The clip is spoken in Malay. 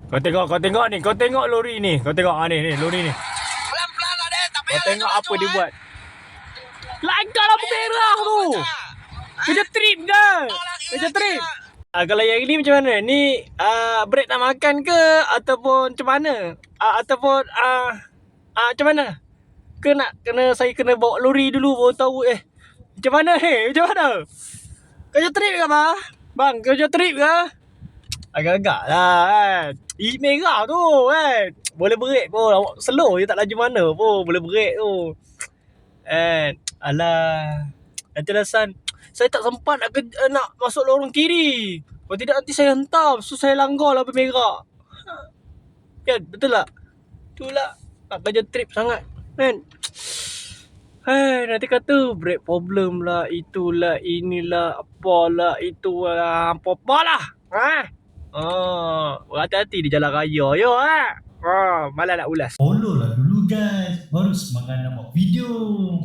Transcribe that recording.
Kau tengok ni, kau tengok lori ni. Kau tengok ni lori ni. Pelan-pelan lah deh, tak Kau payah tengok apa dia laju-laju, buat. Langgar lampu merah tu. Kerja trip ke? Kerja trip. Kalau yang ini macam mana? Ni break tak makan ke ataupun macam mana? Ataupun macam mana? Saya kena bawa lori dulu baru tahu macam mana macam mana? Kerja trip ke apa? Bang, kerja trip ke? Agak-agak lah kan. Merah tu kan. Boleh break pun. Awak slow je tak laju mana pun. Boleh break tu. Kan. Alah. Nanti San. Saya tak sempat nak masuk lorong kiri. Kalau tidak nanti saya hentam. So saya langgar lampu merah. Kan? Betul tak? Itulah. Tak kerja trip sangat. Kan? Nanti kata break problem lah. Itulah. Inilah. Apalah. Itulah. Apa-apalah. Hati-hati di jalan raya. Yo malah nak ulas. Follow lah dulu guys. Baru semangat nak buat video.